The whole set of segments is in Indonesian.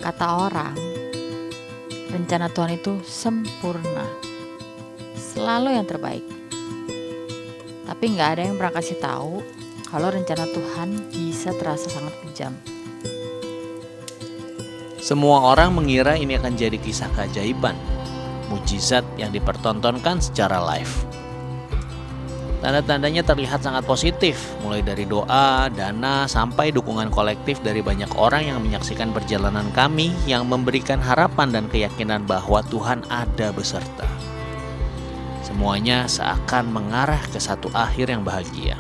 Kata orang, rencana Tuhan itu sempurna, selalu yang terbaik. Tapi nggak ada yang pernah kasih tahu kalau rencana Tuhan bisa terasa sangat kejam. Semua orang mengira ini akan jadi kisah keajaiban, mujizat yang dipertontonkan secara live. Tanda-tandanya terlihat sangat positif, mulai dari doa, dana, sampai dukungan kolektif dari banyak orang yang menyaksikan perjalanan kami yang memberikan harapan dan keyakinan bahwa Tuhan ada beserta. Semuanya seakan mengarah ke satu akhir yang bahagia.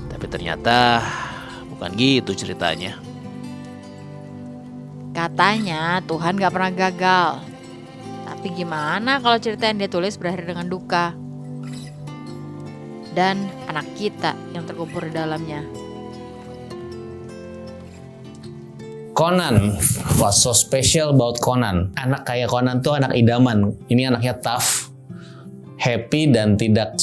Tapi ternyata bukan gitu ceritanya. Katanya Tuhan gak pernah gagal. Tapi gimana kalau cerita yang dia tulis berakhir dengan duka? Dan anak kita yang terkubur di dalamnya. Conan, what's so special about Conan? Anak kayak Conan tuh anak idaman. Ini anaknya tough, happy, dan tidak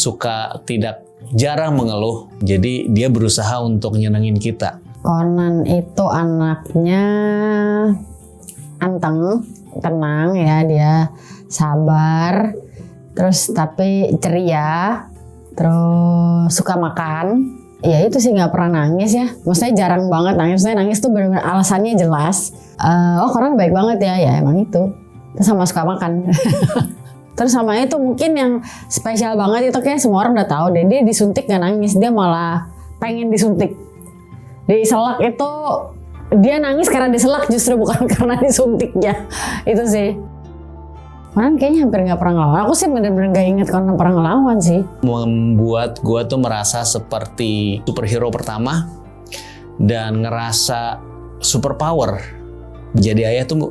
jarang mengeluh. Jadi dia berusaha untuk nyenengin kita. Conan itu anaknya anteng, tenang ya, dia sabar, terus tapi ceria, terus suka makan. Ya itu sih, nggak pernah nangis ya. Maksudnya jarang banget nangis. Maksudnya nangis tuh benar-benar alasannya jelas. Conan baik banget ya. Ya emang itu. Terus sama suka makan. Terus sama itu mungkin yang spesial banget itu kayak semua orang udah tahu deh. Dia disuntik nggak nangis. Dia malah pengen disuntik. Diselak itu dia nangis karena diselak justru, bukan karena disuntiknya. Itu sih. Conan kayaknya hampir nggak pernah ngelawan. Aku sih bener-bener gak inget Conan pernah ngelawan sih. Membuat gue tuh merasa seperti superhero pertama dan ngerasa superpower. Jadi ayah tuh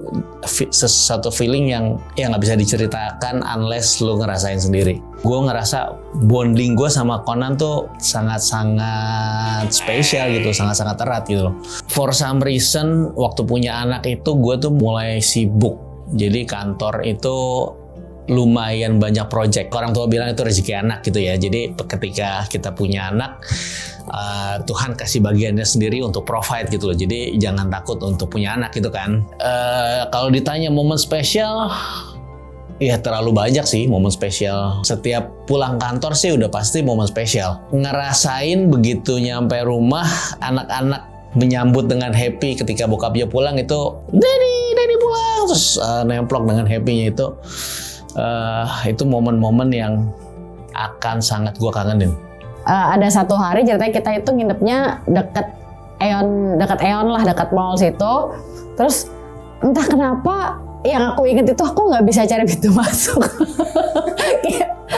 satu feeling yang nggak bisa diceritakan unless lo ngerasain sendiri. Gue ngerasa bonding gue sama Conan tuh sangat-sangat spesial gitu, sangat-sangat erat gitu loh. For some reason waktu punya anak itu gue tuh mulai sibuk. Jadi kantor itu lumayan banyak project. Orang tua bilang itu rezeki anak gitu ya. Jadi ketika kita punya anak, Tuhan kasih bagiannya sendiri untuk provide gitu loh. Jadi jangan takut untuk punya anak gitu kan. Kalau ditanya momen spesial, ya terlalu banyak sih momen spesial. Setiap pulang kantor sih udah pasti momen spesial. Ngerasain begitu nyampe rumah, anak-anak menyambut dengan happy ketika bokapnya pulang itu, Daddy pulang, terus nemplok dengan happy-nya itu momen-momen yang akan sangat gue kangenin. Ada satu hari ceritanya kita itu nginepnya dekat Aeon lah, dekat mall situ. Terus entah kenapa yang aku inget itu aku nggak bisa cari pintu masuk.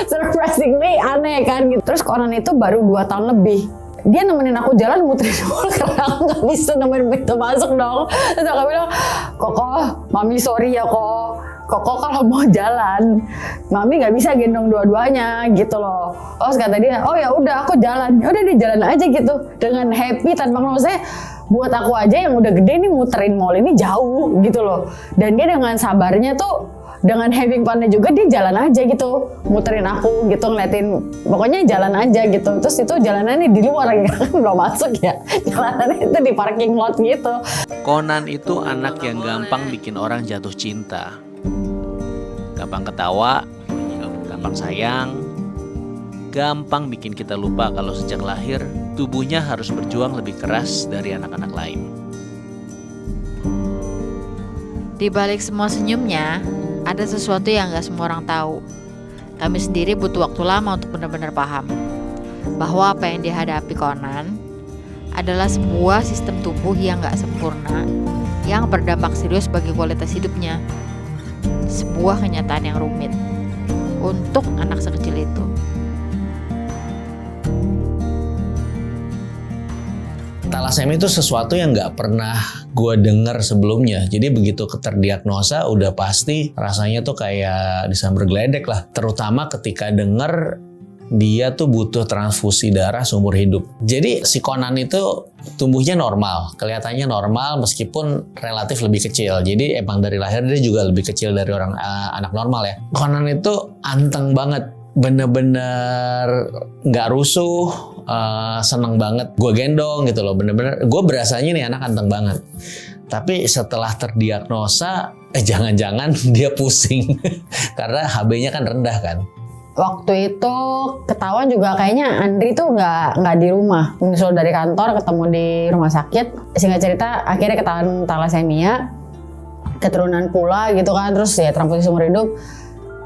Surprisingly aneh kan gitu. Terus Conan itu baru 2 tahun lebih. Dia nemenin aku jalan muterin mall karena aku nggak bisa nemenin pintu masuk dong. Terus aku bilang, Koko, Mami sorry ya Koko kalau mau jalan, Mami nggak bisa gendong dua-duanya gitu loh. Terus kata dia, oh ya udah aku jalan. Ya udah dia jalan aja gitu dengan happy tanpa maksudnya. Buat aku aja yang udah gede nih muterin mall ini jauh gitu loh. Dan dia dengan sabarnya tuh, dengan having fun-nya juga dia jalan aja gitu, muterin aku gitu, ngeliatin, pokoknya jalan aja gitu. Terus itu jalanannya di luar kan belum masuk ya, jalanannya itu di parking lot gitu. Conan itu anak yang gampang bikin orang jatuh cinta. Gampang ketawa, gampang sayang, gampang bikin kita lupa kalau sejak lahir tubuhnya harus berjuang lebih keras dari anak-anak lain. Di balik semua senyumnya, ada sesuatu yang gak semua orang tahu. Kami sendiri butuh waktu lama untuk benar-benar paham bahwa apa yang dihadapi Conan adalah sebuah sistem tubuh yang gak sempurna, yang berdampak serius bagi kualitas hidupnya. Sebuah kenyataan yang rumit untuk anak sekecil itu. Thalassemia itu sesuatu yang nggak pernah gue dengar sebelumnya. Jadi begitu terdiagnosa udah pasti rasanya tuh kayak disambar geledek lah. Terutama ketika denger dia tuh butuh transfusi darah seumur hidup. Jadi si Conan itu tumbuhnya normal, kelihatannya normal meskipun relatif lebih kecil. Jadi emang dari lahir dia juga lebih kecil dari orang anak normal ya. Conan itu anteng banget. bener-bener nggak rusuh, seneng banget gue gendong gitu loh, bener-bener gue berasanya nih anak anteng banget. Tapi setelah terdiagnosa, jangan-jangan dia pusing karena HB-nya kan rendah kan. Waktu itu ketahuan juga kayaknya Andri tuh nggak di rumah, nyusul dari kantor ketemu di rumah sakit. Singkat cerita akhirnya ketahuan thalassemia, keturunan pula gitu kan, terus ya transfusi seumur hidup.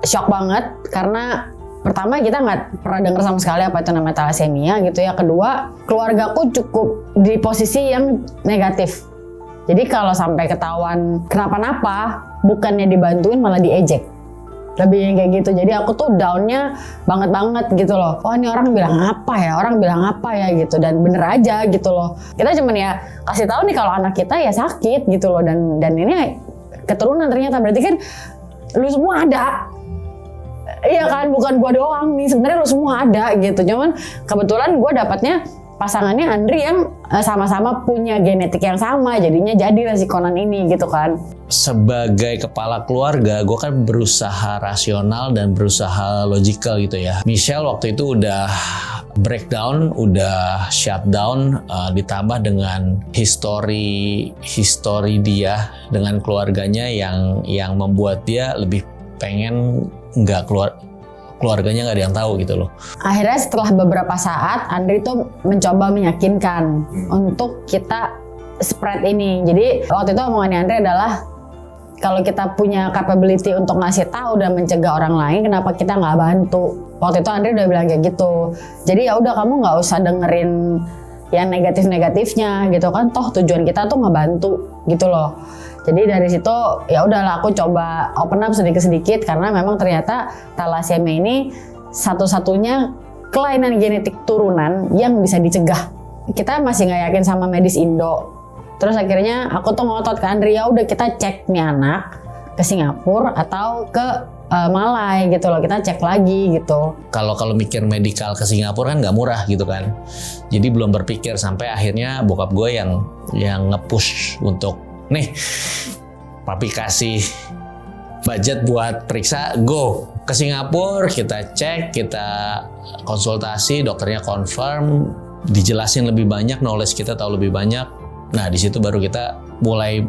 Shock banget karena pertama kita nggak pernah dengar sama sekali apa itu namanya thalassemia gitu ya. Kedua, keluargaku cukup di posisi yang negatif. Jadi kalau sampai ketahuan kenapa-napa, bukannya dibantuin malah diejek. Lebih yang kayak gitu. Jadi aku tuh down-nya banget gitu loh. Wah, ini orang bilang apa ya? Orang bilang apa ya gitu. Dan bener aja gitu loh. Kita cuman ya kasih tahu nih kalau anak kita ya sakit gitu loh. Dan ini keturunan ternyata. Berarti kan lu semua ada. Iya kan, bukan gua doang nih. Sebenarnya lu semua ada gitu. Cuman kebetulan gua dapatnya pasangannya Andri yang sama-sama punya genetik yang sama, jadinya jadilah si Conan ini gitu kan. Sebagai kepala keluarga, gue kan berusaha rasional dan berusaha logikal gitu ya. Michelle waktu itu udah breakdown, udah shutdown, ditambah dengan history dia dengan keluarganya yang membuat dia lebih pengen nggak keluarganya nggak ada yang tahu gitu loh. Akhirnya setelah beberapa saat Andri tuh mencoba meyakinkan untuk kita spread ini. Jadi waktu itu omongannya Andri adalah kalau kita punya capability untuk ngasih tahu dan mencegah orang lain, kenapa kita nggak bantu? Waktu itu Andri udah bilang kayak gitu. Jadi ya udah, kamu nggak usah dengerin yang negatifnya gitu kan. Toh tujuan kita tuh ngebantu gitu loh. Jadi dari situ ya udahlah aku coba open up sedikit-sedikit karena memang ternyata thalassemia ini satu-satunya kelainan genetik turunan yang bisa dicegah. Kita masih nggak yakin sama medis Indo. Terus akhirnya aku tuh ngotot ke Andri, ya udah kita cek nih anak ke Singapura atau ke Malai gitu loh, kita cek lagi gitu. Kalau mikir medikal ke Singapura kan nggak murah gitu kan. Jadi belum berpikir sampai akhirnya bokap gue yang nge-push untuk nih, papi kasih budget buat periksa, go ke Singapura, kita cek, kita konsultasi, dokternya confirm, dijelasin lebih banyak, knowledge kita tahu lebih banyak. Nah di situ baru kita mulai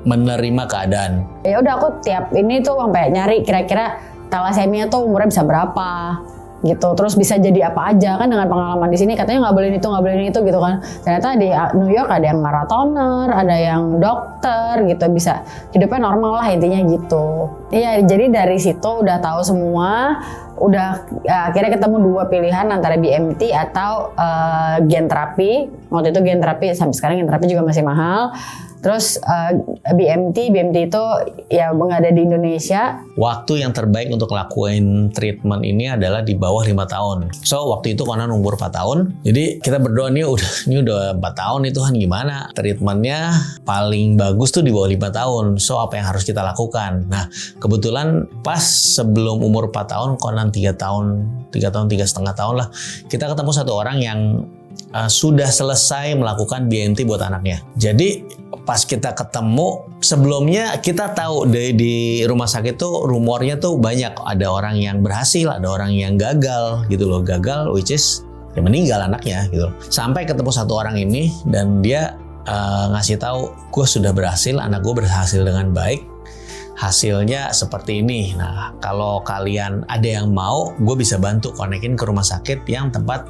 menerima keadaan. Ya udah, aku tiap ini tuh sampai nyari kira-kira thalassemia tuh umurnya bisa berapa gitu, terus bisa jadi apa aja kan. Dengan pengalaman di sini katanya nggak boleh itu, nggak boleh itu gitu kan. Ternyata di New York ada yang marathoner, ada yang dokter gitu, bisa hidupnya normal lah intinya gitu. Iya, jadi dari situ udah tahu semua, udah akhirnya ketemu dua pilihan antara BMT atau gen terapi. Waktu itu gen terapi, sampai sekarang gen terapi juga masih mahal. Terus BMT itu ya nggak ada di Indonesia. Waktu yang terbaik untuk lakuin treatment ini adalah di bawah 5 tahun. So waktu itu Conan umur 4 tahun. Jadi kita berdoa ini udah 4 tahun nih Tuhan, gimana3 paling bagus tuh di bawah 5 tahun. So apa yang harus kita lakukan? Nah kebetulan pas sebelum umur 4 tahun, Conan 3 setengah tahun lah, kita ketemu satu orang yang sudah selesai melakukan BMT buat anaknya. Jadi pas kita ketemu, sebelumnya kita tahu di rumah sakit tuh rumornya tuh banyak, ada orang yang berhasil, ada orang yang gagal gitu loh. Gagal which is ya meninggal anaknya gitu loh. Sampai ketemu satu orang ini dan dia ngasih tahu, gue sudah berhasil, anak gue berhasil dengan baik, hasilnya seperti ini. Nah kalau kalian ada yang mau, gue bisa bantu konekin ke rumah sakit yang tempat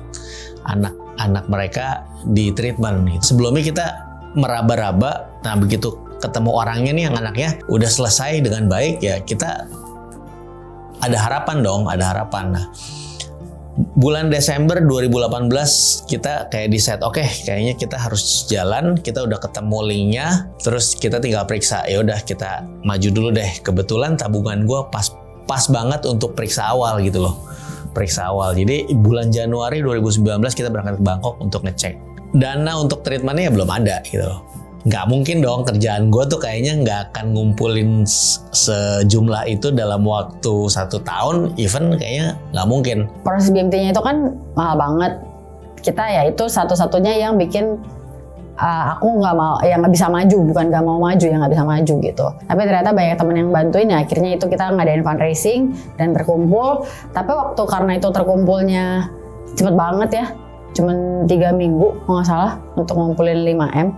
anak mereka di treatment. Sebelumnya kita meraba-raba, nah begitu ketemu orangnya nih yang anaknya udah selesai dengan baik, ya kita ada harapan dong, ada harapan. Nah bulan Desember 2018 kita kayak decide, oke, kayaknya kita harus jalan, kita udah ketemu linknya, terus kita tinggal periksa. Ya udah kita maju dulu deh. Kebetulan tabungan gue pas banget untuk periksa awal gitu loh. Periksa awal. Jadi bulan Januari 2019 kita berangkat ke Bangkok untuk ngecek. Dana untuk treatmentnya ya belum ada gitu loh. Nggak mungkin dong, kerjaan gue tuh kayaknya nggak akan ngumpulin sejumlah itu dalam waktu 1 tahun, even kayaknya nggak mungkin. Proses BMT-nya itu kan mahal banget. Kita ya itu satu-satunya yang bikin aku nggak mau, ya nggak bisa maju, bukan nggak mau maju, ya nggak bisa maju gitu. Tapi ternyata banyak teman yang bantuin, ya akhirnya itu kita ngadain fundraising dan terkumpul. Tapi waktu karena itu terkumpulnya cepet banget ya, cuman 3 minggu kalau nggak salah untuk ngumpulin 5M.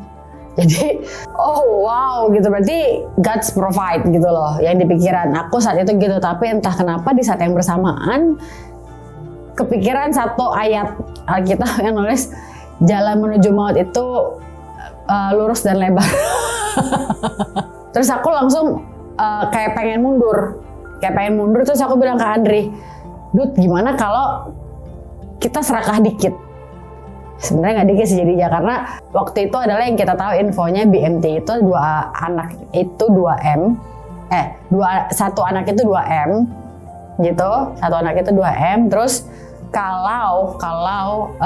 Jadi, oh wow gitu, berarti God's provide gitu loh yang di pikiran aku saat itu gitu. Tapi entah kenapa di saat yang bersamaan kepikiran satu ayat Alkitab yang nulis jalan menuju maut itu lurus dan lebar. Terus aku langsung kayak pengen mundur. Terus aku bilang ke Andri, Dut gimana kalau kita serakah dikit? Sebenarnya nggak dikit sih jadinya, karena waktu itu adalah yang kita tahu infonya BMT itu 2 anak itu 2M, satu anak itu 2M gitu, satu anak itu 2M. Terus kalau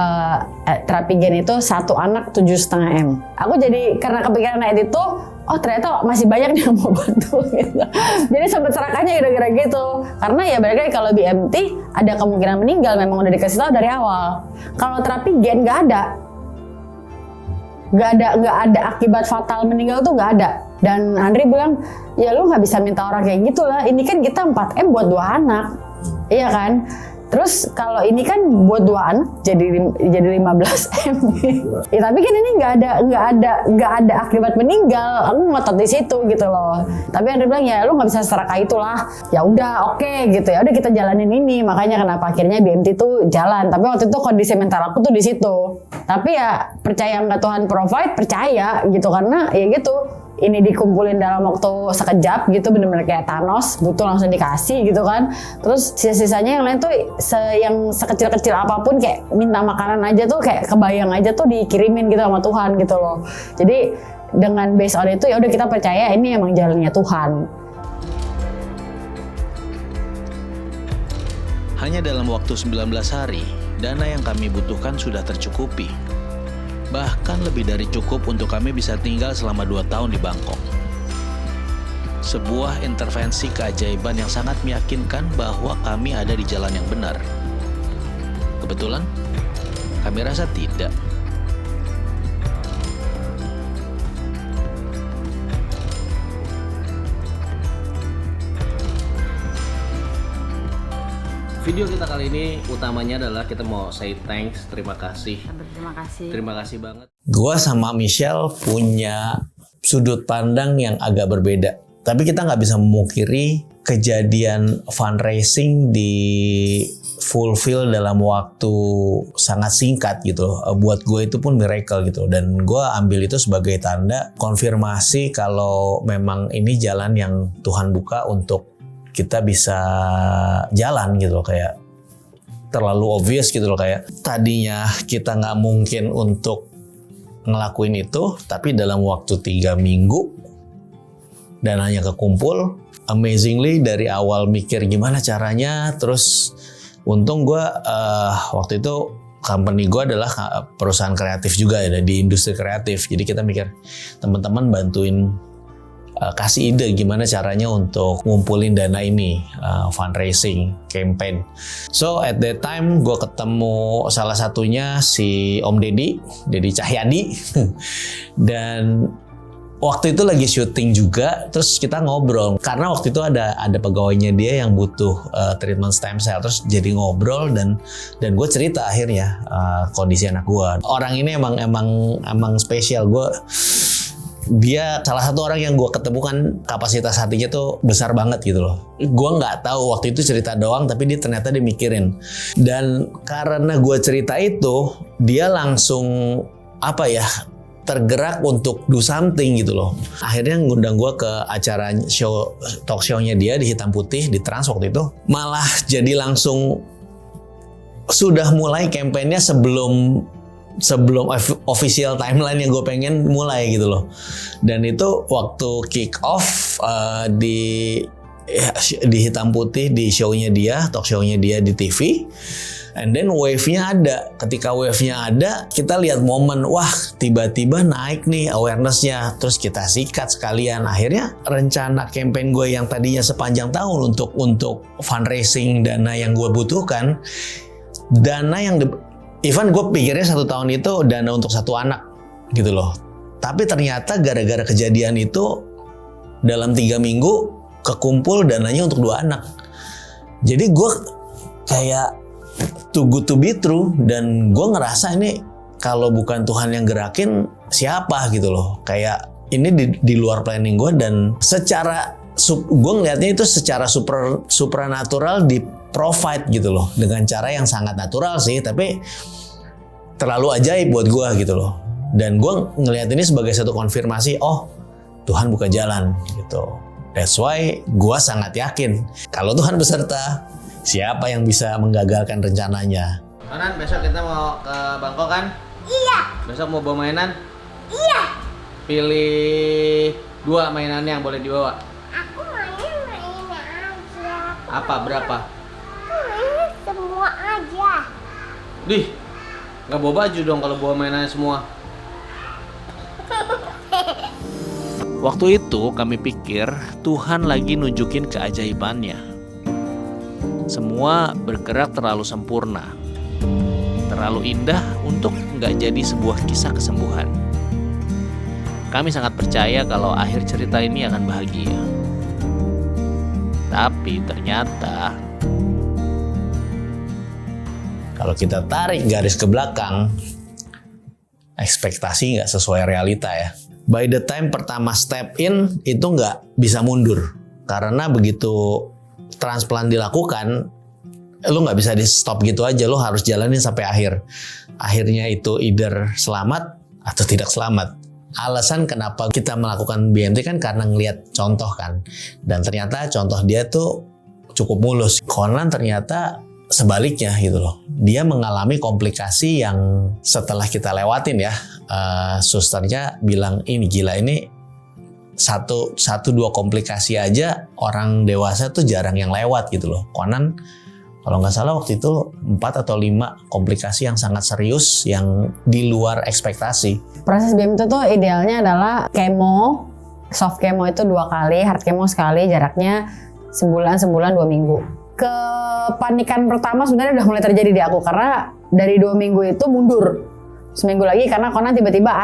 terapi gen itu satu anak 7,5M. Aku jadi karena kepikiran ayat itu, oh ternyata masih banyak yang mau bantu gitu. Jadi sempat serakahnya gara-gara gitu. Karena ya balik lagi kalau BMT ada kemungkinan meninggal, memang udah dikasih tahu dari awal. Kalau terapi gen nggak ada akibat fatal meninggal tuh nggak ada. Dan Andri bilang, ya lu nggak bisa minta orang kayak gitu lah. Ini kan kita 4M buat 2 anak, iya kan? Terus kalau ini kan buat 2 anak jadi 15M. Ya, tapi kan ini nggak ada akibat meninggal. Aku ngotot di situ gitu loh. Tapi Andri bilang ya lu nggak bisa serakah itulah. Ya udah oke gitu, ya udah kita jalanin ini. Makanya kenapa akhirnya BMT itu jalan. Tapi waktu itu kondisi mental aku tuh di situ. Tapi ya percaya nggak Tuhan provide, percaya gitu, karena ya gitu. Ini dikumpulin dalam waktu sekejap gitu, bener-bener kayak Thanos, butuh langsung dikasih gitu kan. Terus sisa-sisanya yang lain tuh yang sekecil-kecil apapun, kayak minta makanan aja tuh kayak kebayang aja tuh dikirimin gitu sama Tuhan gitu loh. Jadi dengan base on itu ya udah kita percaya ini emang jalannya Tuhan. Hanya dalam waktu 19 hari, dana yang kami butuhkan sudah tercukupi. Bahkan lebih dari cukup untuk kami bisa tinggal selama 2 tahun di Bangkok. Sebuah intervensi keajaiban yang sangat meyakinkan bahwa kami ada di jalan yang benar. Kebetulan? Kami rasa tidak. Video kita kali ini utamanya adalah kita mau say thanks, terima kasih. Terima kasih banget. Gua sama Michelle punya sudut pandang yang agak berbeda. Tapi kita nggak bisa memungkiri kejadian fundraising di fulfill dalam waktu sangat singkat gitu. Buat gue itu pun miracle gitu. Dan gue ambil itu sebagai tanda konfirmasi kalau memang ini jalan yang Tuhan buka untuk kita bisa jalan gitu loh, kayak terlalu obvious gitu loh, kayak tadinya kita nggak mungkin untuk ngelakuin itu, tapi dalam waktu 3 minggu dananya kekumpul. Amazingly dari awal mikir gimana caranya, terus untung gue waktu itu company gue adalah perusahaan kreatif juga ya, di industri kreatif, jadi kita mikir teman-teman bantuin kasih ide gimana caranya untuk ngumpulin dana ini, fundraising campaign. So at that time gue ketemu salah satunya si Om Deddy Cahyadi dan waktu itu lagi syuting juga, terus kita ngobrol karena waktu itu ada pegawainya dia yang butuh treatment stem cell, terus jadi ngobrol dan gue cerita akhirnya kondisi anak gue. Orang ini emang spesial. Dia salah satu orang yang gue ketemu kan kapasitas hatinya tuh besar banget gitu loh. Gue nggak tahu waktu itu cerita doang, tapi dia ternyata mikirin. Dan karena gue cerita itu, dia langsung tergerak untuk do something gitu loh. Akhirnya ngundang gue ke acara talk show-nya dia di Hitam Putih di Trans waktu itu. Malah jadi langsung sudah mulai kampanye sebelum official timeline yang gue pengen mulai gitu loh. Dan itu waktu kick off di Hitam Putih, di show-nya dia, talk show-nya dia di TV. And then wave-nya ada. Ketika wave-nya ada, kita lihat momen, wah tiba-tiba naik nih awareness-nya. Terus kita sikat sekalian. Akhirnya rencana campaign gue yang tadinya sepanjang tahun untuk fundraising dana yang gue butuhkan, dana yang even gue pikirnya 1 tahun itu dana untuk 1 anak. gitu loh. Tapi ternyata gara-gara kejadian itu dalam 3 minggu kekumpul dananya untuk 2 anak. Jadi gue kayak too good to be true, dan gue ngerasa ini kalau bukan Tuhan yang gerakin siapa gitu loh. Kayak ini di luar planning gue, dan secara gue ngelihatnya itu secara supranatural di provide gitu loh, dengan cara yang sangat natural sih, tapi terlalu ajaib buat gue gitu loh. Dan gue ngelihat ini sebagai satu konfirmasi, oh Tuhan buka jalan gitu. That's why gue sangat yakin kalau Tuhan beserta, siapa yang bisa menggagalkan rencananya. Konan, besok kita mau ke Bangkok kan? Iya. Besok mau bawa mainan? Iya. Pilih 2 mainan yang boleh dibawa. Aku main aja. Apa, berapa? Main semua aja. Dih, nggak bawa baju dong kalau bawa mainannya semua. Waktu itu kami pikir Tuhan lagi nunjukin keajaibannya. Semua bergerak terlalu sempurna, terlalu indah untuk nggak jadi sebuah kisah kesembuhan. Kami sangat percaya kalau akhir cerita ini akan bahagia. Tapi ternyata Kalau kita tarik garis ke belakang, ekspektasi nggak sesuai realita ya. By the time pertama step in itu nggak bisa mundur, karena begitu transplant dilakukan, lu nggak bisa di stop gitu aja, lu harus jalanin sampai akhir. Akhirnya itu either selamat atau tidak selamat. Alasan kenapa kita melakukan BMT kan karena ngelihat contoh kan, dan ternyata contoh dia tuh cukup mulus. Konan ternyata sebaliknya gitu loh, dia mengalami komplikasi yang setelah kita lewatin ya, susternya bilang ini gila, ini satu dua komplikasi aja orang dewasa tuh jarang yang lewat gitu loh. Konan kalau nggak salah waktu itu 4 atau 5 komplikasi yang sangat serius yang di luar ekspektasi. Proses BMT tuh idealnya adalah kemo, soft kemo itu 2 kali, hard kemo sekali, jaraknya sebulan 2 minggu. Kepanikan pertama sebenarnya udah mulai terjadi di aku, karena dari 2 minggu itu mundur seminggu lagi karena Konan tiba-tiba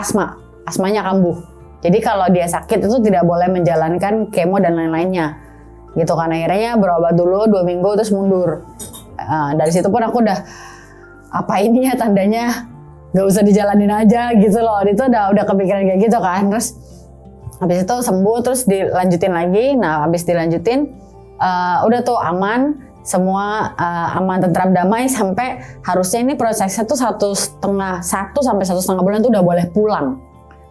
asmanya kambuh. Jadi kalau dia sakit itu tidak boleh menjalankan kemo dan lain-lainnya gitu kan. Akhirnya berobat dulu 2 minggu terus mundur. Dari situ pun aku udah apa ini ya tandanya gak usah dijalanin aja gitu loh. Itu udah kepikiran kayak gitu kan. Terus habis itu sembuh terus dilanjutin lagi. Nah habis dilanjutin udah tuh aman semua, aman tentram damai, sampai harusnya ini prosesnya tuh 1 sampai 1,5 bulan tuh udah boleh pulang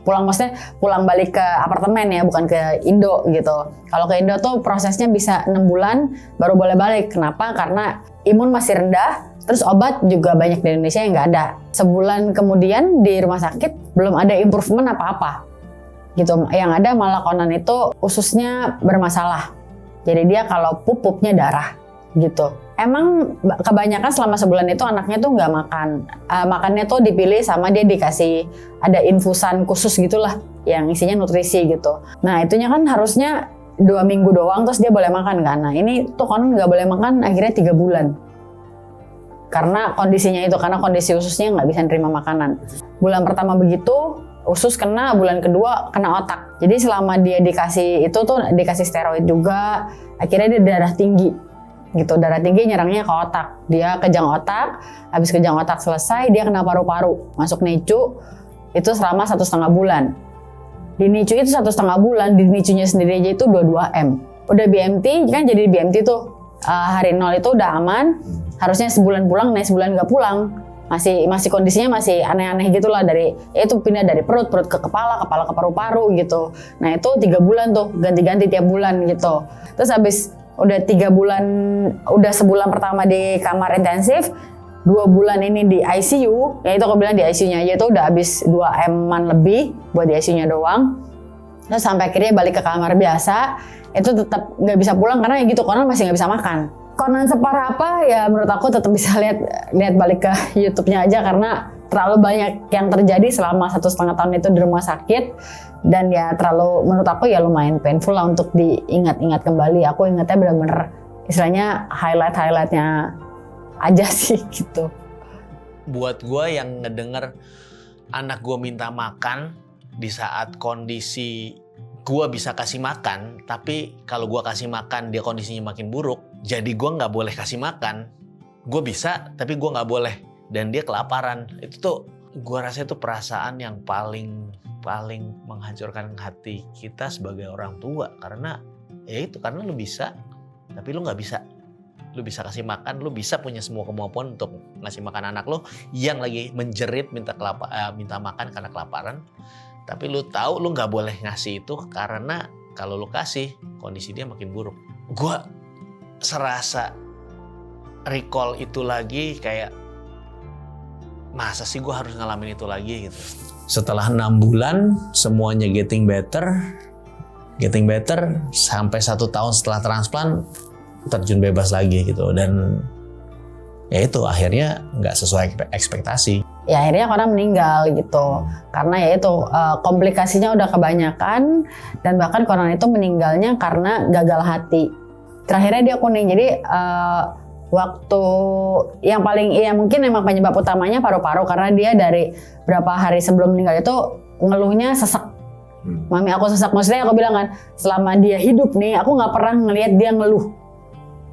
maksudnya pulang balik ke apartemen ya, bukan ke Indo gitu. Kalau ke Indo tuh prosesnya bisa 6 bulan baru boleh balik. Kenapa? Karena imun masih rendah, terus obat juga banyak di Indonesia yang nggak ada. Sebulan kemudian di rumah sakit belum ada improvement apa-apa gitu. Yang ada malah Konan itu ususnya bermasalah. Jadi dia kalau pupnya darah gitu. Emang kebanyakan selama sebulan itu anaknya tuh nggak makan. Makannya tuh dipilih sama dia dikasih ada infusan khusus gitulah yang isinya nutrisi gitu. Nah itunya kan harusnya 2 minggu doang terus dia boleh makan kan. Nah ini tuh Konan nggak boleh makan akhirnya 3 bulan. Karena kondisinya itu, karena kondisi ususnya nggak bisa nerima makanan. Bulan pertama begitu, usus kena, bulan kedua kena otak. Jadi selama dia dikasih itu tuh dikasih steroid juga, akhirnya dia darah tinggi gitu. Darah tinggi nyerangnya ke otak. Dia kejang otak, habis kejang otak selesai dia kena paru-paru. Masuk NICU itu selama 1,5 bulan. Di NICU itu 1,5 bulan, di NICU-nya sendiri aja itu 22M. Udah BMT kan, jadi BMT tuh hari 0 itu udah aman. Harusnya sebulan pulang, nah sebulan nggak pulang. Masih kondisinya masih aneh-aneh gitulah, dari itu pindah dari perut ke kepala ke paru-paru gitu. Nah itu 3 bulan tuh ganti-ganti tiap bulan gitu. Terus habis udah 3 bulan, udah sebulan pertama di kamar intensif, 2 bulan ini di ICU. Ya itu aku bilang di ICU-nya aja tuh udah habis 2M-an lebih buat di ICU-nya doang. Terus sampai akhirnya balik ke kamar biasa, itu tetap nggak bisa pulang karena ya gitu, Konan masih nggak bisa makan. Konan separah apa ya menurut aku tetap bisa lihat balik ke YouTube-nya aja, karena terlalu banyak yang terjadi selama 1,5 tahun itu di rumah sakit, dan ya terlalu menurut aku ya lumayan painful lah untuk diingat-ingat kembali. Aku ingatnya benar-benar istilahnya highlight-highlightnya aja sih gitu. Buat gue yang ngedenger anak gue minta makan di saat kondisi gue bisa kasih makan, tapi kalau gue kasih makan dia kondisinya makin buruk, jadi gue nggak boleh kasih makan. Gue bisa, tapi gue nggak boleh, dan dia kelaparan. Itu tuh gue rasa itu perasaan yang paling menghancurkan hati kita sebagai orang tua, karena ya itu, karena lu bisa, tapi lu nggak bisa. Lu bisa kasih makan, lu bisa punya semua kemampuan untuk ngasih makan anak lu yang lagi menjerit minta makan karena kelaparan. Tapi lu tahu lu nggak boleh ngasih itu karena kalau lu kasih kondisi dia makin buruk. Gue serasa recall itu lagi, kayak masa sih gue harus ngalamin itu lagi gitu. Setelah 6 bulan semuanya getting better sampai 1 tahun setelah transplant terjun bebas lagi gitu, dan ya itu akhirnya nggak sesuai ekspektasi. Ya akhirnya Conan meninggal gitu, karena ya itu komplikasinya udah kebanyakan, dan bahkan Conan itu meninggalnya karena gagal hati. Terakhirnya dia kuning, jadi waktu yang paling mungkin emang penyebab utamanya paru-paru, karena dia dari berapa hari sebelum meninggal itu ngeluhnya sesek. Mami aku sesek, maksudnya aku bilang kan selama dia hidup nih aku nggak pernah ngelihat dia ngeluh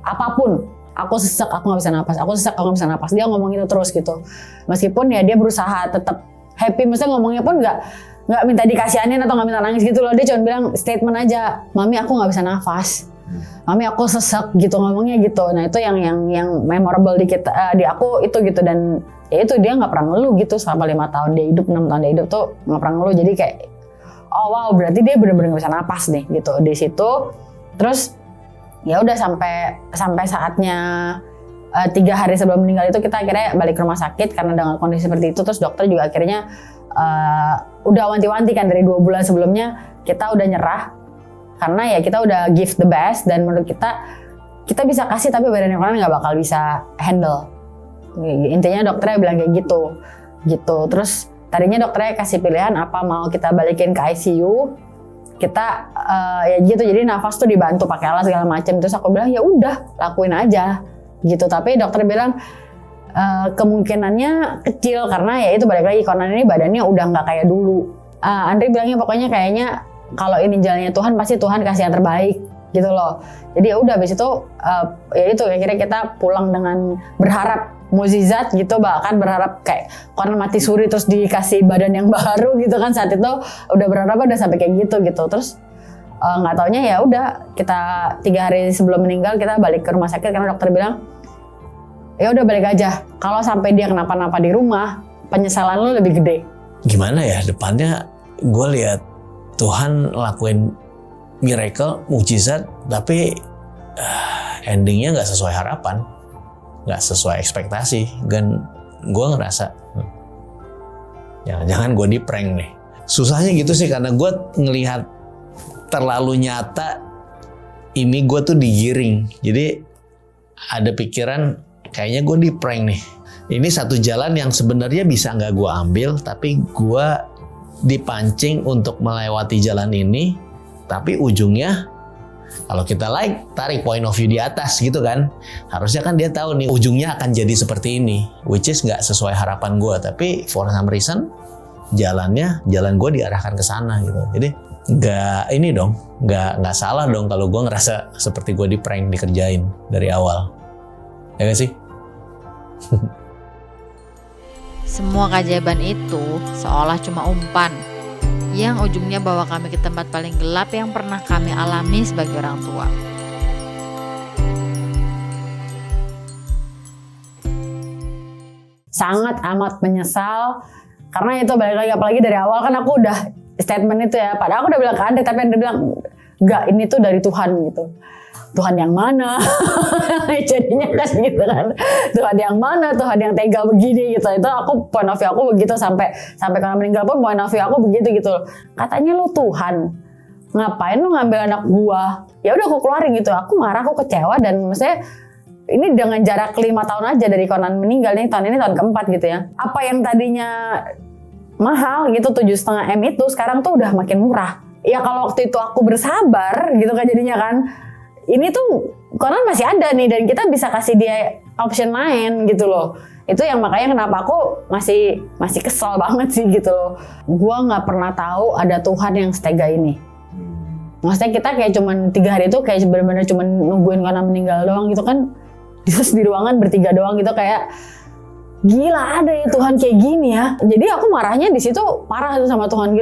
apapun. Aku sesek, aku nggak bisa napas. Aku sesek, aku nggak bisa napas. Dia ngomong itu terus gitu. Meskipun ya dia berusaha tetap happy, maksudnya ngomongnya pun nggak minta dikasihanin atau nggak minta nangis gitu loh. Dia cuma bilang statement aja, mami aku nggak bisa nafas, mami aku sesek gitu, ngomongnya gitu. Nah itu yang memorable di kita, di aku itu gitu. Dan ya itu dia nggak pernah ngeluh gitu selama 5 tahun dia hidup, 6 tahun dia hidup tuh nggak pernah ngeluh. Jadi kayak oh wow, berarti dia benar-benar bisa napas nih gitu di situ. Terus ya udah sampai saatnya 3 hari sebelum meninggal itu kita akhirnya balik ke rumah sakit karena dengan kondisi seperti itu. Terus dokter juga akhirnya udah wanti-wanti kan dari 2 bulan sebelumnya kita udah nyerah karena ya kita udah give the best, dan menurut kita bisa kasih tapi badan orang nggak bakal bisa handle. Intinya dokternya bilang kayak gitu. Terus tadinya dokternya kasih pilihan apa mau kita balikin ke ICU, kita ya gitu, jadi nafas tuh dibantu pakai alat segala macam. Terus aku bilang ya udah lakuin aja gitu, tapi dokter bilang kemungkinannya kecil karena ya itu balik lagi Conan ini badannya udah nggak kayak dulu. Andri bilangnya pokoknya kayaknya kalau ini jalannya Tuhan pasti Tuhan kasih yang terbaik gitu loh. Jadi ya udah habis itu ya itu akhirnya kita pulang dengan berharap mukjizat gitu, bahkan berharap kayak Conan mati suri terus dikasih badan yang baru gitu kan. Saat itu udah berharap udah sampai kayak gitu. Terus nggak taunya ya udah kita 3 hari sebelum meninggal kita balik ke rumah sakit karena dokter bilang ya udah balik aja, kalau sampai dia kenapa-napa di rumah penyesalan lu lebih gede. Gimana ya depannya gue lihat Tuhan lakuin miracle, mukjizat, tapi endingnya nggak sesuai harapan, nggak sesuai ekspektasi, dan gue ngerasa jangan-jangan gue di prank nih. Susahnya gitu sih karena gue ngelihat terlalu nyata ini gue tuh digiring, jadi ada pikiran kayaknya gue di prank nih. Ini satu jalan yang sebenarnya bisa nggak gue ambil, tapi gue dipancing untuk melewati jalan ini, tapi ujungnya kalau kita tarik point of view di atas gitu kan, harusnya kan dia tahu nih ujungnya akan jadi seperti ini, which is nggak sesuai harapan gue, tapi for some reason jalan gue diarahkan ke sana gitu. Jadi nggak salah dong kalau gue ngerasa seperti gue di prank, dikerjain dari awal, ya gak sih? Semua keajaiban itu seolah cuma umpan yang ujungnya bawa kami ke tempat paling gelap yang pernah kami alami sebagai orang tua. Sangat amat menyesal karena itu balik lagi, apalagi dari awal kan aku udah statement itu ya, padahal aku udah bilang ke Andre, tapi Andre bilang enggak, ini tuh dari Tuhan gitu. Tuhan yang mana? Jadinya kan gitu kan. Tuhan yang mana? Tuhan yang tega begini gitu. Itu aku point of view aku begitu, sampai Conan meninggal pun point of view aku begitu gitu. Katanya lu Tuhan, ngapain lu ngambil anak gua? Ya udah aku keluarin gitu. Aku marah, aku kecewa, dan maksudnya ini dengan jarak 5 tahun aja dari Conan meninggal nih, tahun ini tahun keempat gitu ya. Apa yang tadinya mahal gitu 7,5 M itu sekarang tuh udah makin murah. Ya kalau waktu itu aku bersabar gitu kan jadinya kan. Ini tuh Conan masih ada nih dan kita bisa kasih dia option lain gitu loh. Itu yang makanya kenapa aku masih kesel banget sih gitu loh. Gua nggak pernah tahu ada Tuhan yang setega ini. Maksudnya kita kayak cuman 3 hari itu kayak benar-benar cuman nungguin karena meninggal doang gitu kan. Terus di ruangan bertiga doang gitu, kayak gila ada ya Tuhan kayak gini ya. Jadi aku marahnya di situ parah tuh sama Tuhan,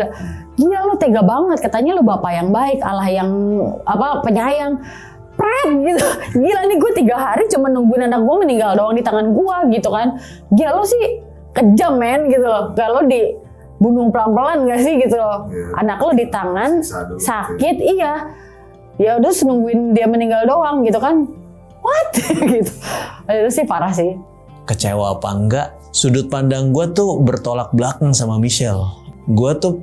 gila lu tega banget, katanya lu Bapa yang baik, Allah yang penyayang. Pret gitu. Gila nih gue 3 hari cuma nungguin anak gue meninggal doang di tangan gue gitu kan. Gila lu sih kejam men gitu loh. Kalau dibunuh pelan-pelan gak sih gitu loh. Anak lu di tangan sakit iya. Ya udah nungguin dia meninggal doang gitu kan. What? gitu. Itu sih parah sih. Kecewa apa enggak? Sudut pandang gue tuh bertolak belakang sama Michelle. Gue tuh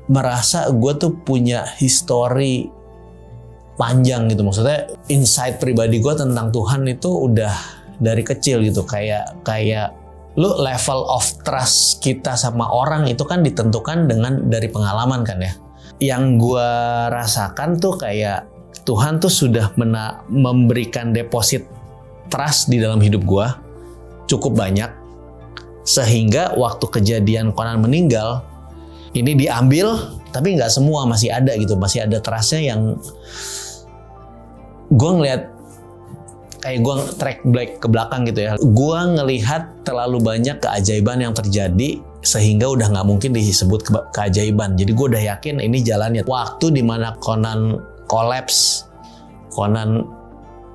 merasa gue tuh punya histori panjang gitu. Maksudnya insight pribadi gue tentang Tuhan itu udah dari kecil gitu. Kayak lu level of trust kita sama orang itu kan ditentukan dari pengalaman kan ya. Yang gue rasakan tuh kayak Tuhan tuh sudah memberikan deposit trust di dalam hidup gue cukup banyak, sehingga waktu kejadian Conan meninggal ini diambil, tapi nggak semua masih ada gitu, masih ada trustnya yang gue ngelihat kayak gue track back ke belakang gitu ya. Gue ngelihat terlalu banyak keajaiban yang terjadi sehingga udah nggak mungkin disebut keajaiban. Jadi gue udah yakin ini jalannya. Waktu dimana Conan collapse, Conan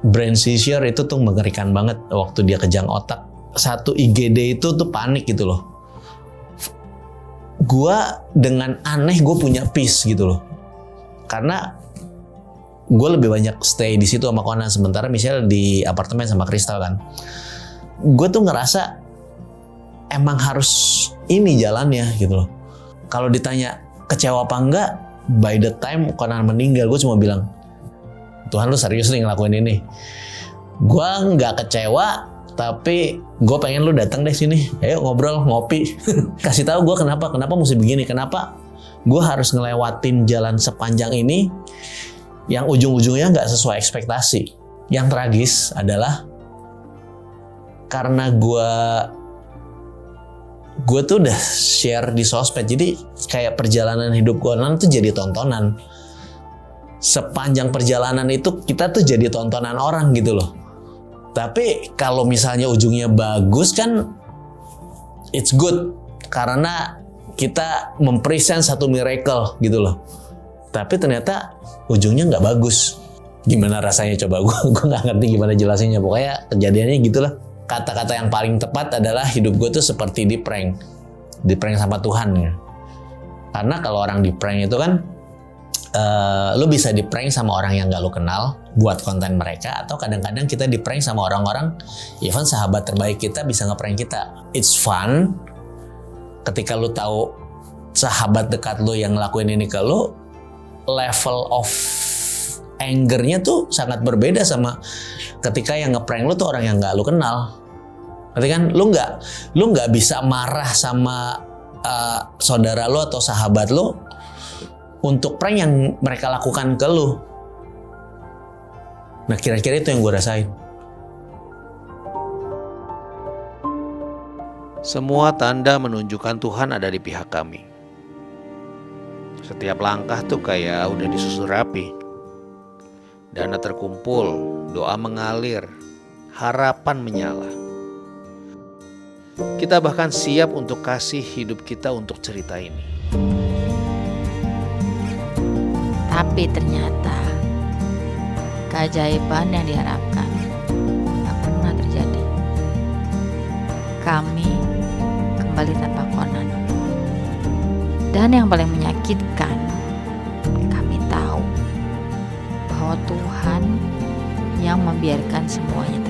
brain seizure itu tuh mengerikan banget waktu dia kejang otak. Satu IGD itu tuh panik gitu loh. Gua dengan aneh gue punya peace gitu loh. Karena gue lebih banyak stay di situ sama Conan, sementara Michelle di apartemen sama Crystal kan. Gue tuh ngerasa emang harus ini jalannya gitu loh. Kalau ditanya kecewa apa enggak, by the time Conan meninggal, gue cuma bilang, Tuhan lu serius nih ngelakuin ini. Gue nggak kecewa, tapi gue pengen lu datang deh sini. Ayo ngobrol, ngopi. Kasih tahu gue kenapa mesti begini, kenapa gue harus ngelewatin jalan sepanjang ini yang ujung-ujungnya nggak sesuai ekspektasi. Yang tragis adalah karena gue tuh udah share di sosmed, jadi kayak perjalanan hidup Conan tuh jadi tontonan. Sepanjang perjalanan itu kita tuh jadi tontonan orang gitu loh. Tapi kalau misalnya ujungnya bagus kan it's good, karena kita mempresent satu miracle gitu loh. Tapi ternyata ujungnya nggak bagus. Gimana rasanya coba? Gue nggak ngerti gimana jelasinnya. Pokoknya kejadiannya gitulah. Kata-kata yang paling tepat adalah hidup gue tuh seperti di prank sama Tuhan ya. Karena kalau orang di prank itu kan lu bisa di prank sama orang yang gak lu kenal buat konten mereka, atau kadang-kadang kita di prank sama orang-orang, even sahabat terbaik kita bisa nge-prank kita. It's fun ketika lu tahu sahabat dekat lu yang ngelakuin ini ke lu, level of anger-nya tuh sangat berbeda sama ketika yang nge-prank lu tuh orang yang gak lu kenal. Berarti kan lu nggak bisa marah sama saudara lu atau sahabat lu untuk prank yang mereka lakukan ke lu. Nah kira-kira itu yang gue rasain. Semua tanda menunjukkan Tuhan ada di pihak kami. Setiap langkah tuh kayak udah disusun rapi. Dana terkumpul, doa mengalir, harapan menyala. Kita bahkan siap untuk kasih hidup kita untuk cerita ini. Tapi ternyata keajaiban yang diharapkan tak pernah terjadi. Kami kembali tanpa Conan. Dan yang paling menyakitkan, kami tahu bahwa Tuhan yang membiarkan semuanya terjadi.